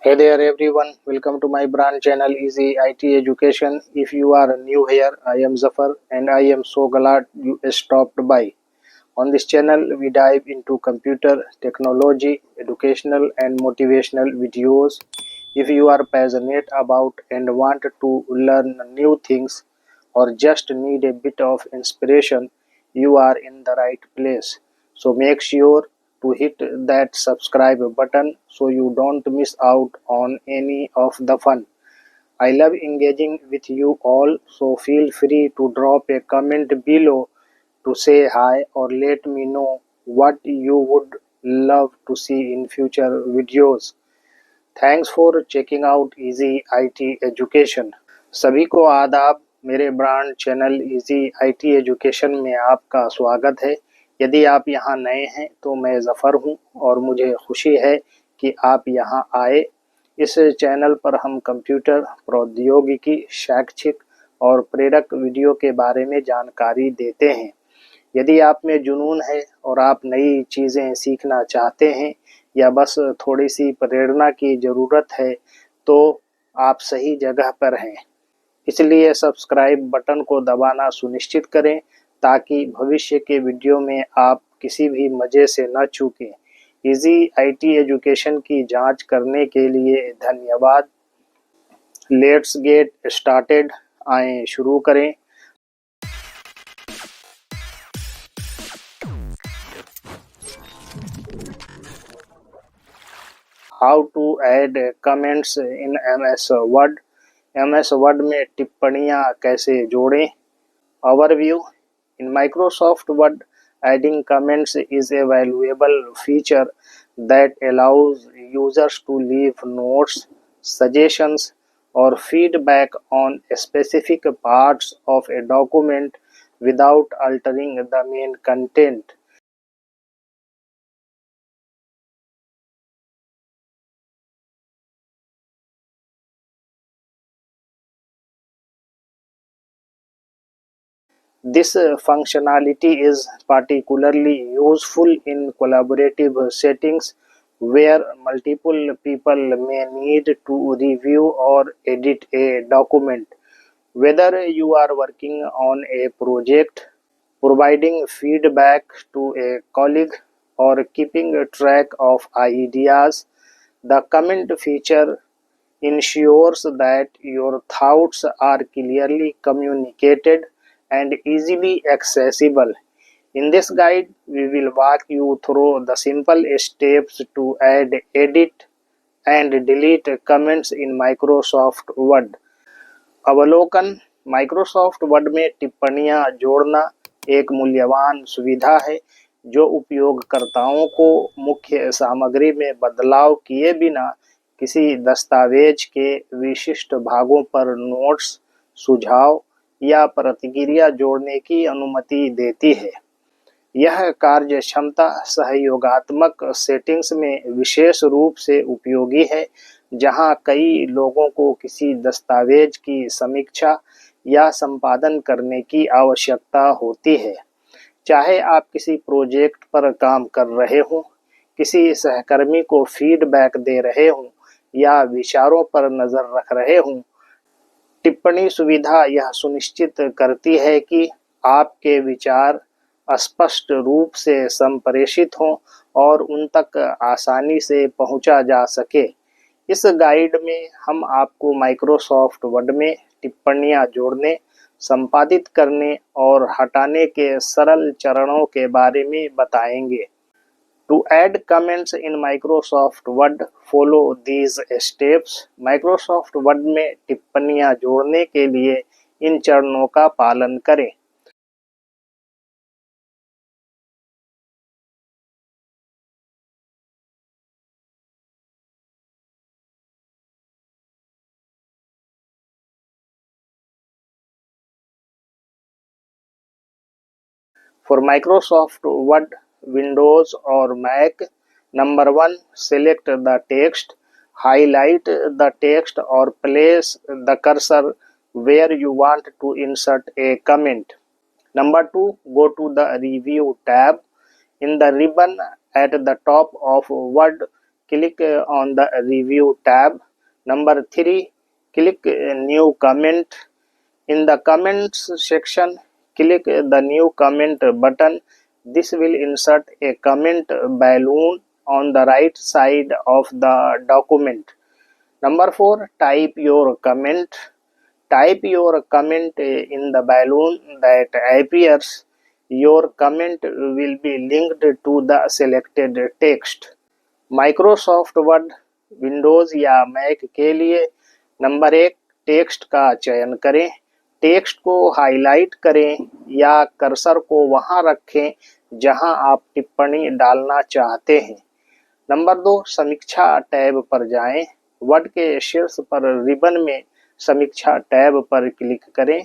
Hey there everyone, welcome to my brand channel Easy IT Education. If you are new here, I am Zafar and I am so glad you stopped by. On this channel, we dive into computer, technology, educational and motivational videos. If you are passionate about and want to learn new things or just need a bit of inspiration, you are in the right place. So make sure to hit that subscribe button so you don't miss out on any of the fun. I love engaging with you all, so feel free to drop a comment below to say hi or let me know what you would love to see in future videos. Thanks for checking out easy IT education. सभी को आदाब। मेरे brand channel easy IT education में आपका स्वागत है। यदि आप यहां नए हैं तो मैं ज़फ़र हूं और मुझे खुशी है कि आप यहां आए। इस चैनल पर हम कंप्यूटर प्रौद्योगिकी, शैक्षिक और प्रेरक वीडियो के बारे में जानकारी देते हैं। यदि आप में जुनून है और आप नई चीज़ें सीखना चाहते हैं या बस थोड़ी सी प्रेरणा की ज़रूरत है तो आप सही जगह पर हैं। इसलिए सब्सक्राइब बटन को दबाना सुनिश्चित करें ताकि भविष्य के वीडियो में आप किसी भी मज़े से न चूकें। इजी आईटी एजुकेशन की जांच करने के लिए धन्यवाद। Let's get started. आएँ शुरू करें। How to add comments in MS Word. MS Word में टिप्पणियाँ कैसे जोड़ें। Overview. In Microsoft Word, adding comments is a valuable feature that allows users to leave notes, suggestions, or feedback on specific parts of a document without altering the main content. This functionality is particularly useful in collaborative settings where multiple people may need to review or edit a document. Whether you are working on a project, providing feedback to a colleague, or keeping track of ideas, the comment feature ensures that your thoughts are clearly communicated and easily accessible. In this guide, we will walk you through the simple steps to add, edit, and delete comments in Microsoft Word. अवलोकन। Microsoft word में टिप्पणियां जोड़ना एक मूल्यवान सुविधा है जो उपयोगकर्ताओं को मुख्य सामग्री में बदलाव किए बिना किसी दस्तावेज के विशिष्ट भागों पर नोट्स, सुझाव या प्रतिक्रिया जोड़ने की अनुमति देती है। यह कार्यक्षमता सहयोगात्मक सेटिंग्स में विशेष रूप से उपयोगी है, जहां कई लोगों को किसी दस्तावेज की समीक्षा या संपादन करने की आवश्यकता होती है। चाहे आप किसी प्रोजेक्ट पर काम कर रहे हों, किसी सहकर्मी को फीडबैक दे रहे हों या विचारों पर नज़र रख रहे हों, टिप्पणी सुविधा यह सुनिश्चित करती है कि आपके विचार स्पष्ट रूप से संप्रेषित हों और उन तक आसानी से पहुंचा जा सके। इस गाइड में हम आपको माइक्रोसॉफ्ट वर्ड में टिप्पणियां जोड़ने, संपादित करने और हटाने के सरल चरणों के बारे में बताएंगे। To add comments in Microsoft Word, follow these steps. Microsoft Word में टिप्पणियां जोड़ने के लिए इन चरणों का पालन करें। For Microsoft Word, Windows or Mac, number 1, select the text, highlight the text or place the cursor where you want to insert a comment. Number 2, go to the Review tab. In the ribbon at the top of Word, click on the review tab. Number 3, click new comment. In the comments section, click the new comment button. This will insert a comment balloon on the right side of the document. Number 4, type your comment. Type your comment in the balloon that appears. Your comment will be linked to the selected text. Microsoft word, Windows या Mac के लिए number 1, text का चयन करें। Text को highlight करें या cursor को वहां रखें जहां आप टिप्पणी डालना चाहते हैं। नंबर 2, समीक्षा टैब पर जाएं। वर्ड के शीर्ष पर रिबन में समीक्षा टैब पर क्लिक करें।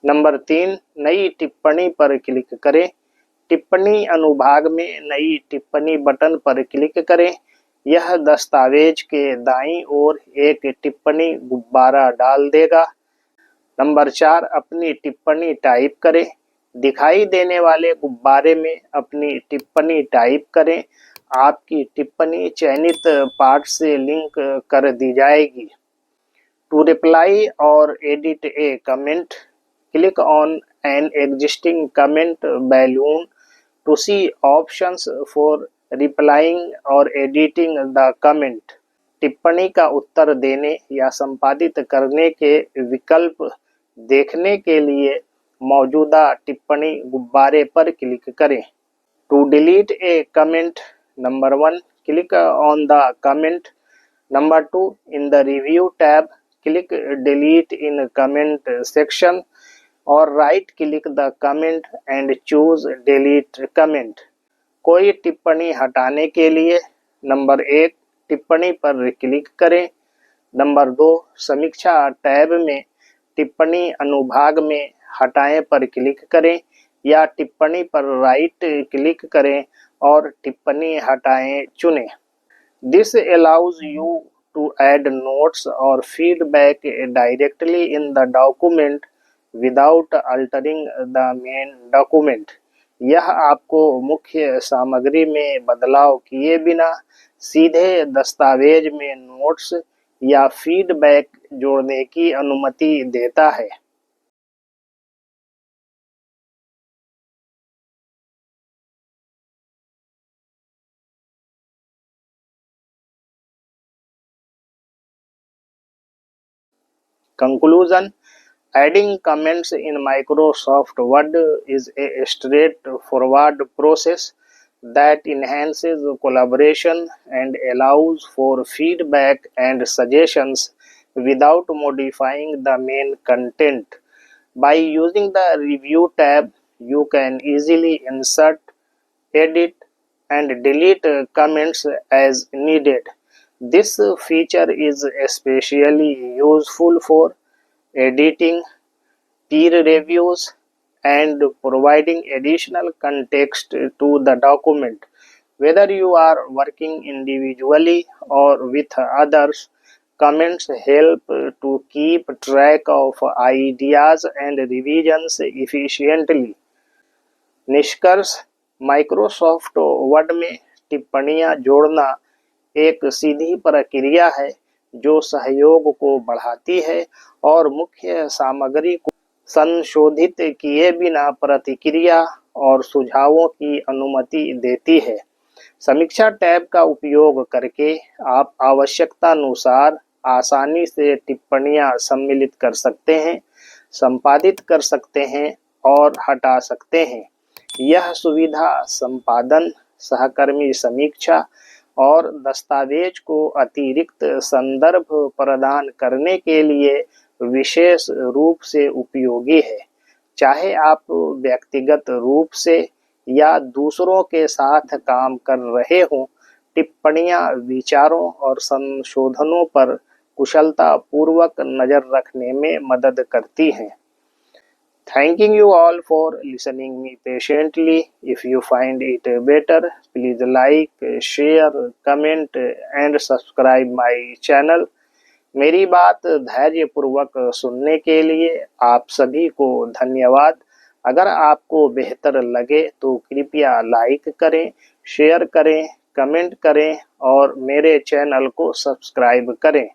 नंबर 3, नई टिप्पणी पर क्लिक करें। टिप्पणी अनुभाग में नई टिप्पणी बटन पर क्लिक करें। यह दस्तावेज के दाईं ओर एक टिप्पणी गुब्बारा डाल देगा। नंबर 4, अपनी टिप्पणी टाइप करें। दिखाई देने वाले गुब्बारे में अपनी टिप्पणी टाइप करें। आपकी टिप्पणी चयनित पाठ से लिंक कर दी जाएगी। टू रिप्लाई और edit A comment, click on an existing comment balloon to see options for replying or editing the comment. टिप्पणी का उत्तर देने या संपादित करने के विकल्प देखने के लिए मौजूदा टिप्पणी गुब्बारे पर क्लिक करें। To delete a comment, number 1, click on the comment. Number 2, in the review tab, click delete in comment section or right click the comment and choose delete comment. कोई टिप्पणी हटाने के लिए नंबर 1, टिप्पणी पर क्लिक करें। Number 2, समीक्षा tab में टिप्पणी अनुभाग में हटाएं पर क्लिक करें या टिप्पणी पर राइट क्लिक करें और टिप्पणी हटाएं चुनें। This allows you to add notes or feedback directly in the document without altering the main document. यह आपको मुख्य सामग्री में बदलाव किए बिना सीधे दस्तावेज में नोट्स या फीडबैक जोड़ने की अनुमति देता है। Conclusion: adding comments in Microsoft Word is a straightforward process that enhances collaboration and allows for feedback and suggestions without modifying the main content. By using the Review tab, you can easily insert, edit, and delete comments as needed. This feature is especially useful for editing, peer reviews, and providing additional context to the document. Whether you are working individually or with others, comments help to keep track of ideas and revisions efficiently. निष्कर्ष: Microsoft word में टिप्पणियां जोड़ना एक सीधी प्रक्रिया है जो सहयोग को बढ़ाती है और मुख्य सामग्री को संशोधित किए बिना प्रतिक्रिया और सुझावों की अनुमति देती है। समीक्षा टैब का उपयोग करके आप आवश्यकतानुसार आसानी से टिप्पणियां सम्मिलित कर सकते हैं, संपादित कर सकते हैं और हटा सकते हैं। यह सुविधा संपादन, सहकर्मी समीक्षा और दस्तावेज को अतिरिक्त संदर्भ प्रदान करने के लिए विशेष रूप से उपयोगी है। चाहे आप व्यक्तिगत रूप से या दूसरों के साथ काम कर रहे हों, टिप्पणियां विचारों और संशोधनों पर कुशलतापूर्वक नज़र रखने में मदद करती हैं। Thanking you all for listening me patiently. If you find it better, please like, share, comment and subscribe my channel. मेरी बात धैर्यपूर्वक सुनने के लिए आप सभी को धन्यवाद। अगर आपको बेहतर लगे तो कृपया लाइक करें, शेयर करें, कमेंट करें और मेरे चैनल को सब्सक्राइब करें।